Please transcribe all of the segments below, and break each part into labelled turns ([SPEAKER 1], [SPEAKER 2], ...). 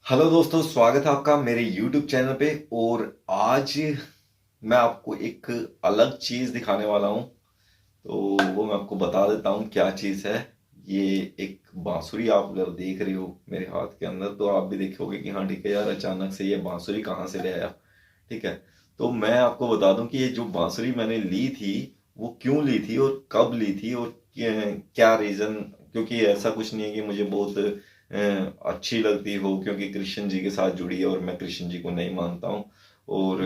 [SPEAKER 1] Hello दोस्तों, स्वागत है आपका मेरे YouTube चैनल पे। और आज मैं आपको एक अलग चीज़ दिखाने वाला हूँ। तो वो मैं आपको बता देता हूँ क्या चीज़ है। ये एक बांसुरी आप अगर देख रहे हो मेरे हाथ के अंदर, तो आप भी देखोगे कि हाँ ठीक है यार, अचानक से ये बांसुरी कहाँ से ले आया। ठीक है। तो मैं आपको बता दूं कि ये जो बांसुरी मैंने ली थी, वो क्यों ली थी और कब ली थी और क्या रीज़न। क्योंकि ऐसा कुछ नहीं है कि मुझे बहुत अच्छी लगती हो, क्योंकि कृष्ण जी के साथ जुड़ी है और मैं कृष्ण जी को नहीं मानता हूँ। और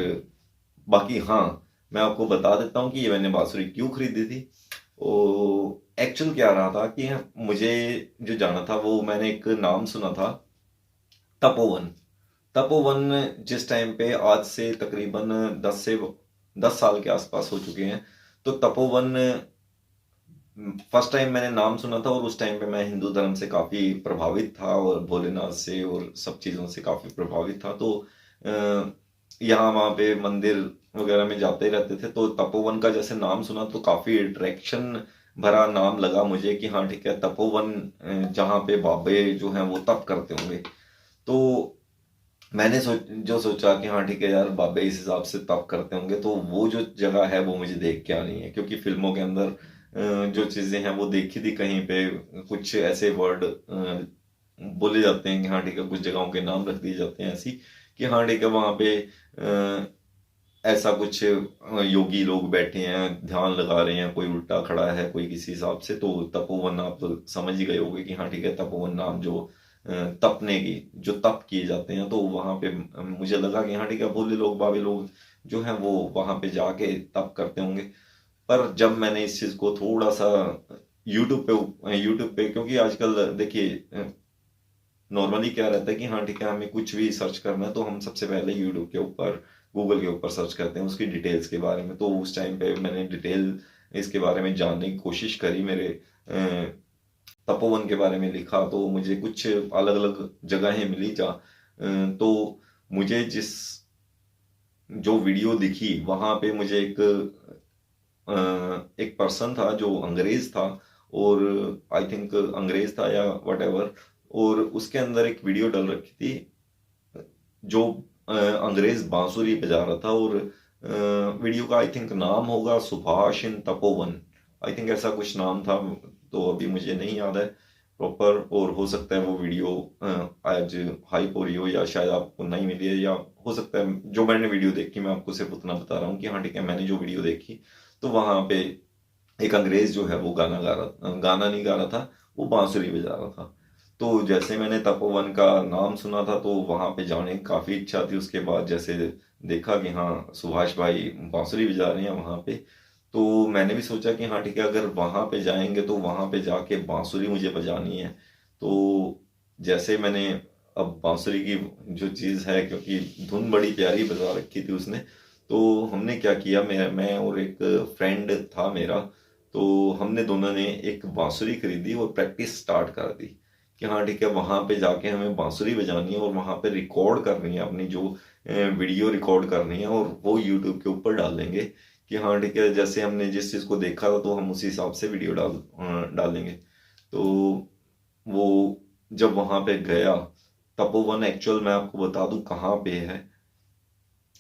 [SPEAKER 1] बाकी हाँ, मैं आपको बता देता हूँ कि ये मैंने बांसुरी क्यों खरीदी थी। ओ एक्चुअल क्या रहा था कि मुझे जो जाना था, वो मैंने एक नाम सुना था, तपोवन। तपोवन जिस टाइम पे, आज से तकरीबन 10 साल के आसपास हो चुके हैं। तो तपोवन फर्स्ट टाइम मैंने नाम सुना था, और उस टाइम पे मैं हिंदू धर्म से काफ़ी प्रभावित था और भोलेनाथ से और सब चीज़ों से काफ़ी प्रभावित था। तो यहाँ वहाँ पे मंदिर वगैरह में जाते रहते थे। तो तपोवन का जैसे नाम सुना तो काफ़ी अट्रैक्शन भरा नाम लगा मुझे कि हाँ ठीक है, तपोवन जहाँ पे बाबे जो हैं वो तप करते होंगे। तो मैंने सोचा कि हाँ ठीक है यार, बाबे इस हिसाब से तप करते होंगे, तो वो जो जगह है वो मुझे देख के आनी है। क्योंकि फिल्मों के अंदर जो चीज़ें हैं वो देखी थी कहीं पे, कुछ ऐसे वर्ड बोले जाते हैं कि हाँ ठीक है, कुछ जगहों के नाम रख दिए जाते हैं ऐसी कि हाँ ठीक है, वहाँ पे ऐसा कुछ योगी लोग बैठे हैं, ध्यान लगा रहे हैं, कोई उल्टा खड़ा है, कोई किसी हिसाब से। तो तपोवन आप समझ ही गए होंगे कि हाँ ठीक है, तपोवन नाम जो तपने की, जो तप किए जाते हैं, तो वहां पे मुझे लगा कि हाँ ठीक है, भोले लोग बाबे लोग जो हैं वो वहां पे जाके तप करते होंगे। पर जब मैंने इस चीज को थोड़ा सा यूट्यूब पे क्योंकि आजकल देखिए, नॉर्मली क्या रहता है कि हाँ ठीक है, हमें कुछ भी सर्च करना है तो हम सबसे पहले यूट्यूब के ऊपर, गूगल के ऊपर सर्च करते हैं उसकी डिटेल्स के बारे में। तो उस टाइम पे मैंने डिटेल इसके बारे में जानने की कोशिश करी। मेरे तपोवन के बारे में लिखा तो मुझे कुछ अलग अलग जगहें मिली जहाँ तो मुझे जिस जो वीडियो दिखी वहां पे मुझे एक पर्सन था जो अंग्रेज था, और आई थिंक अंग्रेज था या वट एवर। और उसके अंदर एक वीडियो डल रखी थी जो अंग्रेज बांसुरी बजा रहा था। और वीडियो का आई थिंक नाम होगा सुभाष इन तपोवन, आई थिंक ऐसा कुछ नाम था। तो अभी मुझे नहीं याद है प्रॉपर, और हो सकता है वो वीडियो आज हाइप हो रही हो या शायद आपको नहीं मिली है, या हो सकता है जो मैंने वीडियो देखी, मैं आपको सिर्फ उतना बता रहा हूँ कि हाँ ठीक है, मैंने जो वीडियो देखी तो वहां पे एक अंग्रेज जो है वो गाना नहीं गा रहा था, वो बांसुरी बजा रहा था। तो जैसे मैंने तपोवन का नाम सुना था तो वहां पे जाने की काफी इच्छा थी। उसके बाद जैसे देखा कि हाँ सुभाष भाई बांसुरी बजा रहे हैं वहां पे, तो मैंने भी सोचा कि हाँ ठीक है, अगर वहां पे जाएंगे तो वहां पे जाके बांसुरी मुझे बजानी है। तो जैसे मैंने, अब बांसुरी की जो चीज है, क्योंकि धुन बड़ी प्यारी बजा रखी थी उसने, तो हमने क्या किया, मैं और एक फ्रेंड था मेरा, तो हमने दोनों ने एक बांसुरी खरीदी और प्रैक्टिस स्टार्ट कर दी कि हाँ ठीक है, वहां पे जाके हमें बांसुरी बजानी है और वहां पे रिकॉर्ड करनी है, अपनी जो वीडियो रिकॉर्ड करनी है, और वो यूट्यूब के ऊपर डालेंगे कि हाँ ठीक है, जैसे हमने जिस चीज़ को देखा था तो हम उसी हिसाब से वीडियो डालेंगे। तो वो जब वहां पे गया, तपोवन एक्चुअल मैं आपको बता दूं कहाँ पे है।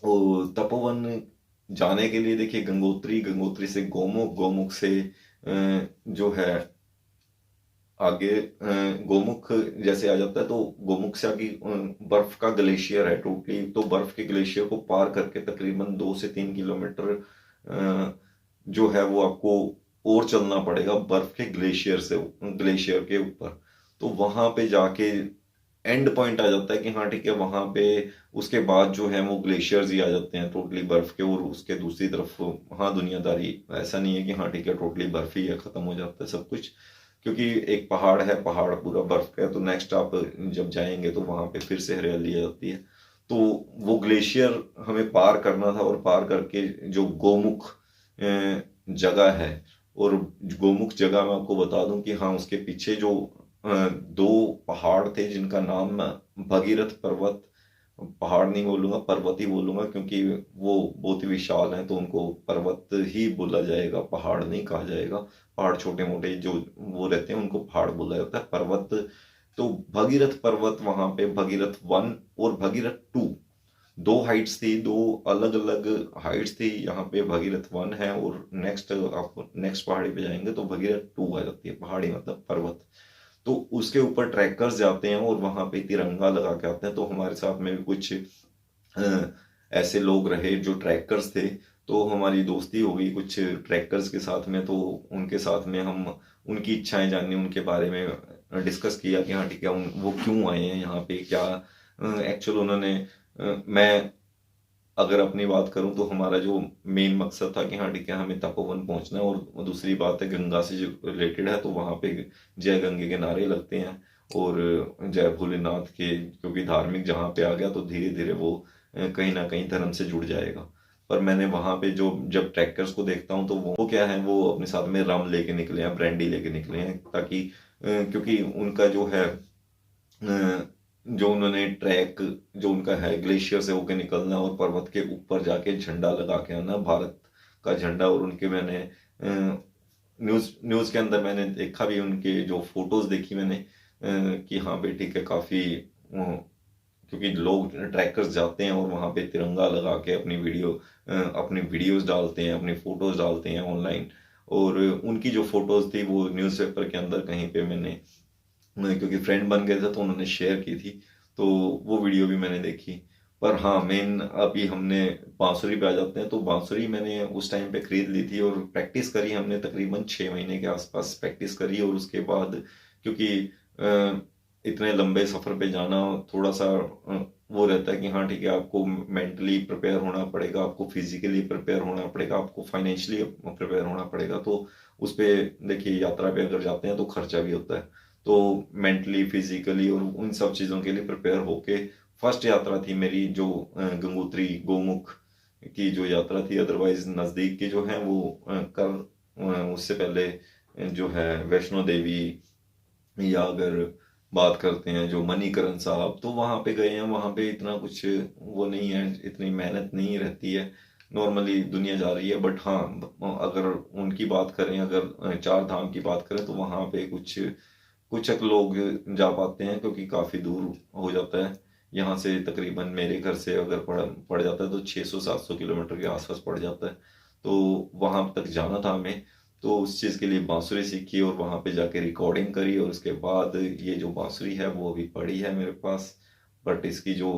[SPEAKER 1] वो तपोवन जाने के लिए देखिए, गंगोत्री, गंगोत्री से गोमुख, गोमुख से जो है आगे गोमुख जैसे आ जाता है, तो गोमुख से आगे बर्फ का ग्लेशियर है टोटली। तो बर्फ के ग्लेशियर को पार करके तकरीबन 2 से 3 किलोमीटर जो है वो आपको और चलना पड़ेगा बर्फ के ग्लेशियर के ऊपर। तो वहां पे जाके एंड पॉइंट आ जाता है कि हाँ ठीक है, वहां पे उसके बाद जो है वो ग्लेशियर्स ही आ जाते हैं टोटली बर्फ के, और उसके दूसरी तरफ हाँ दुनियादारी। ऐसा नहीं है कि हाँ ठीक है टोटली बर्फ ही है, खत्म हो जाता है सब कुछ। क्योंकि एक पहाड़ है, पहाड़ पूरा बर्फ का है, तो नेक्स्ट आप जब जाएंगे तो वहां पे फिर से हरियाली आ जाती है। तो वो ग्लेशियर हमें पार करना था, और पार करके जो गोमुख जगह है, और गोमुख जगह मैं आपको बता दूं कि हाँ उसके पीछे जो दो पहाड़ थे जिनका नाम मैं भगीरथ पर्वत, पहाड़ नहीं बोलूंगा, पर्वत ही बोलूंगा, क्योंकि वो बहुत ही विशाल हैं तो उनको पर्वत ही बोला जाएगा, पहाड़ नहीं कहा जाएगा। पहाड़ छोटे मोटे जो वो रहते हैं उनको पहाड़ बोला जाता है। पर्वत तो भगीरथ पर्वत वहां पे भगीरथ 1 और भगीरथ 2 दो हाइट्स थी, दो अलग अलग हाइट्स थी। यहाँ पे भगीरथ 1 है और नेक्स्ट आप नेक्स्ट पहाड़ी पे जाएंगे तो भगीरथ 2 आ जाती है। पहाड़ी मतलब पर्वत। तो उसके ऊपर ट्रैकर्स जाते हैं और वहां पे तिरंगा लगा के आते हैं। तो हमारे साथ में भी कुछ ऐसे लोग रहे जो ट्रैकर्स थे, तो हमारी दोस्ती हो गई कुछ ट्रैकर्स के साथ में। तो उनके साथ में हम उनकी इच्छाएं जानने, उनके बारे में डिस्कस किया कि हाँ ठीक है वो क्यों आए हैं यहाँ पे, क्या एक्चुअल उन्होंने मैं अगर अपनी बात करूं तो हमारा जो मेन मकसद था कि हाँ ठीक है हमें तपोवन पहुंचना है। और दूसरी बात है गंगा से जो रिलेटेड है, तो वहां पे जय गंगे के नारे लगते हैं और जय भोलेनाथ के, क्योंकि धार्मिक जहाँ पे आ गया तो धीरे धीरे वो कहीं ना कहीं धर्म से जुड़ जाएगा। पर मैंने वहां पे जो जब ट्रैकर्स को देखता हूँ तो वो क्या है, वो अपने साथ में रम लेके निकले हैं, ब्रांडी लेके निकले हैं, ताकि क्योंकि उनका जो है जो उन्होंने ट्रैक जो उनका है ग्लेशियर से होके निकलना और पर्वत के ऊपर जाके झंडा लगा के आना, भारत का झंडा। और उनके मैंने न्यूज न्यूज के अंदर मैंने देखा भी, उनके जो फोटोज देखी मैंने कि हाँ भाई ठीक है काफी क्योंकि लोग ट्रैकर्स जाते हैं और वहां पे तिरंगा लगा के अपनी वीडियोस डालते हैं, अपनी फोटोज डालते हैं ऑनलाइन। और उनकी जो फोटोज थी वो न्यूज़पेपर के अंदर कहीं पे मैंने क्योंकि फ्रेंड बन गए थे तो उन्होंने शेयर की थी, तो वो वीडियो भी मैंने देखी। पर हाँ मेन अभी हमने बांसुरी पे आ जाते हैं। तो बांसुरी मैंने उस टाइम पे खरीद ली थी और प्रैक्टिस करी हमने, तकरीबन 6 महीने के आसपास प्रैक्टिस करी। और उसके बाद क्योंकि इतने लंबे सफर पे जाना थोड़ा सा वो रहता है कि हाँ ठीक है आपको मेंटली प्रिपेयर होना पड़ेगा, आपको फिजिकली प्रिपेयर होना पड़ेगा, आपको फाइनेंशियली प्रिपेयर होना पड़ेगा। तो उस पे देखिए यात्रा पे अगर जाते हैं तो खर्चा भी होता है। तो मेंटली फिजिकली और उन सब चीज़ों के लिए प्रिपेयर होके फर्स्ट यात्रा थी मेरी जो गंगोत्री गोमुख की जो यात्रा थी। अदरवाइज नज़दीक की जो है वो उससे पहले जो है वैष्णो देवी, या अगर बात करते हैं जो मणिकरण साहब, तो वहाँ पे गए हैं। वहाँ पे इतना कुछ वो नहीं है, इतनी मेहनत नहीं रहती है, नॉर्मली दुनिया जा रही है। बट हाँ अगर उनकी बात करें, अगर 4 धाम की बात करें, तो वहाँ पे कुछ कुछ एक लोग जा पाते हैं क्योंकि काफ़ी दूर हो जाता है। यहाँ से तकरीबन मेरे घर से अगर पड़ जाता है तो 600-700 किलोमीटर के आसपास पड़ जाता है। तो वहाँ तक जाना था हमें, तो उस चीज़ के लिए बांसुरी सीखी और वहाँ पे जाके रिकॉर्डिंग करी। और उसके बाद ये जो बांसुरी है वो अभी पड़ी है मेरे पास, बट इसकी जो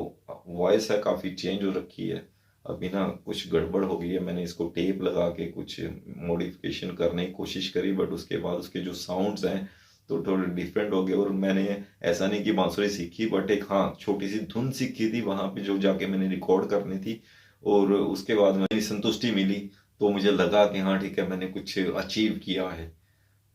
[SPEAKER 1] वॉइस है काफ़ी चेंज हो रखी है। अभी ना कुछ गड़बड़ हो गई है, मैंने इसको टेप लगा के कुछ मॉडिफिकेशन करने की कोशिश करी, बट उसके बाद उसके जो साउंड्स हैं तो थोड़े डिफरेंट हो गए। और मैंने ऐसा नहीं कि बांसुरी सीखी, बट एक हाँ छोटी सी धुन सीखी थी वहां पे जो जाके मैंने रिकॉर्ड करनी थी। और उसके बाद मेरी संतुष्टि मिली, तो मुझे लगा कि हाँ ठीक है मैंने कुछ अचीव किया है।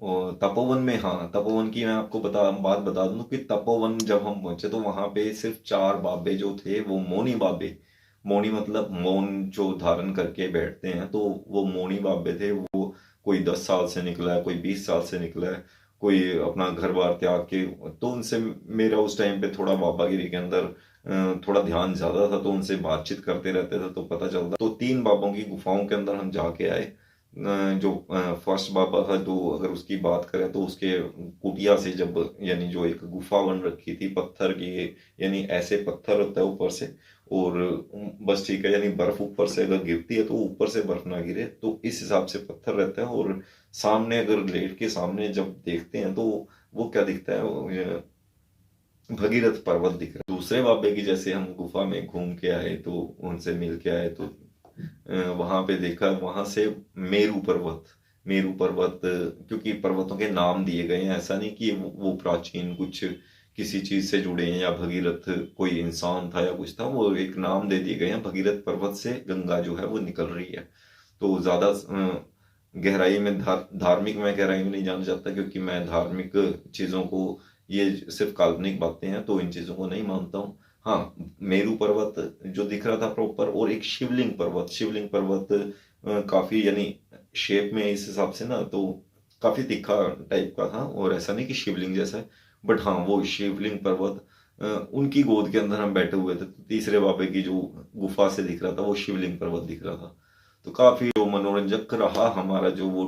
[SPEAKER 1] और तपोवन में, हाँ तपोवन की मैं आपको बात बता दूं कि तपोवन जब हम पहुंचे तो वहां पे सिर्फ 4 बाबे जो थे वो मौनी बाबे, मौनी मतलब मौन जो धारण करके बैठते हैं, तो वो मौनी बाबे थे। वो कोई 10 साल से निकला है, कोई 20 साल से निकला है, कोई अपना घर बार त्याग के। तो उनसे मेरा उस टाइम पे थोड़ा बाबागिरी के अंदर थोड़ा ध्यान ज्यादा था, तो उनसे बातचीत करते रहते थे तो पता चलता। तो 3 बाबों की गुफाओं के अंदर हम जाके आए। जो फर्स्ट बाबा था, जो अगर उसकी बात करें तो उसके कुटिया से जब यानी जो एक गुफा बन रखी थी पत्थर की, यानी ऐसे पत्थर होता है ऊपर से, और बस ठीक है, यानी बर्फ ऊपर से अगर गिरती है तो ऊपर से बर्फ ना गिरे, तो इस हिसाब से पत्थर रहता है। और सामने अगर लेट के सामने जब देखते हैं तो वो क्या दिखता है, भगीरथ पर्वत दिख रहा है। दूसरे बाबे की जैसे हम गुफा में घूम के आए तो उनसे मिल के आए, तो वहां पे देखा, वहां से मेरू पर्वत, मेरू पर्वत क्योंकि पर्वतों के नाम दिए गए हैं, ऐसा नहीं कि वो प्राचीन कुछ किसी चीज से जुड़े हैं या भगीरथ कोई इंसान था या कुछ था, वो एक नाम दे दिए गए हैं। भगीरथ पर्वत से गंगा जो है वो निकल रही है। तो ज्यादा गहराई में धार्मिक में गहराई में नहीं जाना चाहता, क्योंकि मैं धार्मिक चीजों को, ये सिर्फ काल्पनिक बातें हैं तो इन चीजों को नहीं मानता हूँ। हाँ मेरू पर्वत जो दिख रहा था प्रॉपर, और एक शिवलिंग पर्वत, शिवलिंग पर्वत काफी यानी शेप में इस हिसाब से ना तो काफी तीखा टाइप का था, और ऐसा नहीं कि शिवलिंग जैसा है, बट हाँ वो शिवलिंग पर्वत उनकी गोद के अंदर हम बैठे हुए थे, तो तीसरे बाबे की जो गुफा से दिख रहा था वो शिवलिंग पर्वत दिख रहा था। तो काफी जो मनोरंजक रहा हमारा जो वो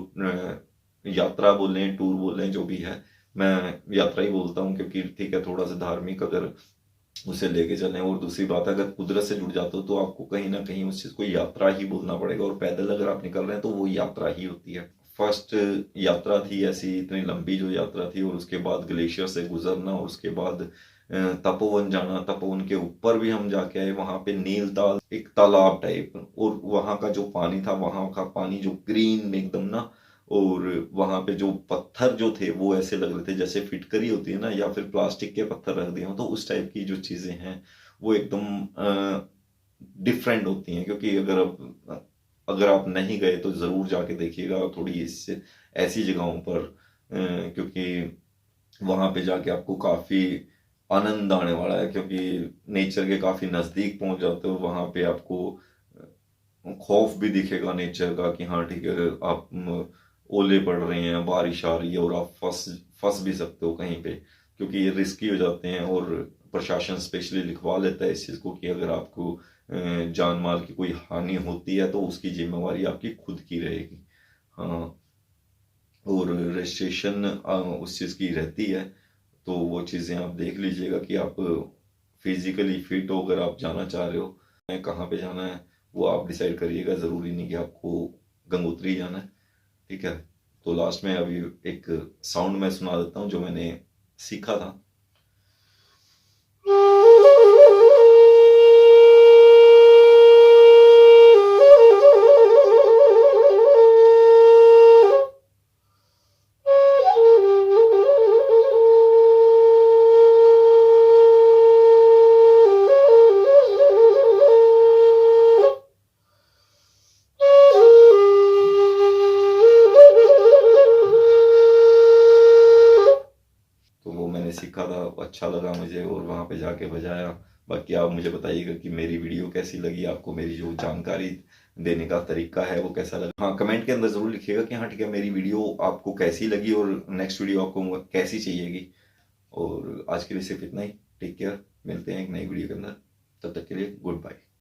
[SPEAKER 1] यात्रा बोलें, टूर बोलें, जो भी है, मैं यात्रा ही बोलता हूँ, क्योंकि ठीक है थोड़ा सा धार्मिक अगर उसे लेके चलें, और दूसरी बात अगर कुदरत से जुड़ जाते हो तो आपको कहीं ना कहीं उस चीज़ को यात्रा ही बोलना पड़ेगा, और पैदल अगर आप निकल रहे हैं तो वो यात्रा ही होती है। फर्स्ट यात्रा थी ऐसी इतनी लंबी जो यात्रा थी, और उसके बाद ग्लेशियर से गुजरना, और उसके बाद तपोवन जाना, तपोवन के ऊपर भी हम जाके आए, वहां पे नीलताल एक तालाब टाइप, और वहां का जो पानी था, वहां का पानी जो ग्रीन एकदम ना, और वहां पे जो पत्थर जो थे वो ऐसे लग रहे थे जैसे फिटकरी होती है ना, या फिर प्लास्टिक के पत्थर रख दिए हो, तो उस टाइप की जो चीजें हैं वो एकदम डिफरेंट होती हैं। क्योंकि अगर आप नहीं गए तो जरूर जाके देखिएगा थोड़ी इससे ऐसी जगहों पर, क्योंकि वहां पे जाके आपको काफी आनंद आने वाला है, क्योंकि नेचर के काफी नजदीक पहुंच जाते हो। वहां पे आपको खौफ भी दिखेगा नेचर का कि हाँ ठीक है, आप ओले पड़ रहे हैं, बारिश आ रही है, और आप फंस फंस भी सकते हो कहीं पे, क्योंकि ये रिस्की हो जाते हैं। और प्रशासन स्पेशली लिखवा लेता है इस चीज़ को कि अगर आपको जान माल की कोई हानि होती है तो उसकी जिम्मेवारी आपकी खुद की रहेगी। हाँ, और रजिस्ट्रेशन उस चीज़ की रहती है, तो वो चीज़ें आप देख लीजिएगा कि आप फिजिकली फिट हो, अगर आप जाना चाह रहे हो। कहाँ पे जाना है वो आप डिसाइड करिएगा, ज़रूरी नहीं कि आपको गंगोत्री जाना है। ठीक है, तो लास्ट में अभी एक साउंड मैं सुना देता हूँ जो मैंने सीखा था। तो वो मैंने सीखा था, अच्छा लगा मुझे, और वहाँ पे जाके बजाया। बाकी आप मुझे बताइएगा कि मेरी वीडियो कैसी लगी आपको, मेरी जो जानकारी देने का तरीका है वो कैसा लगा। हाँ, कमेंट के अंदर ज़रूर लिखिएगा कि हाँ ठीक है मेरी वीडियो आपको कैसी लगी, और नेक्स्ट वीडियो आपको कैसी चाहिएगी। और आज के लिए सिर्फ इतना ही। टेक केयर, मिलते हैं एक नई वीडियो के अंदर, तब तक के लिए गुड बाय।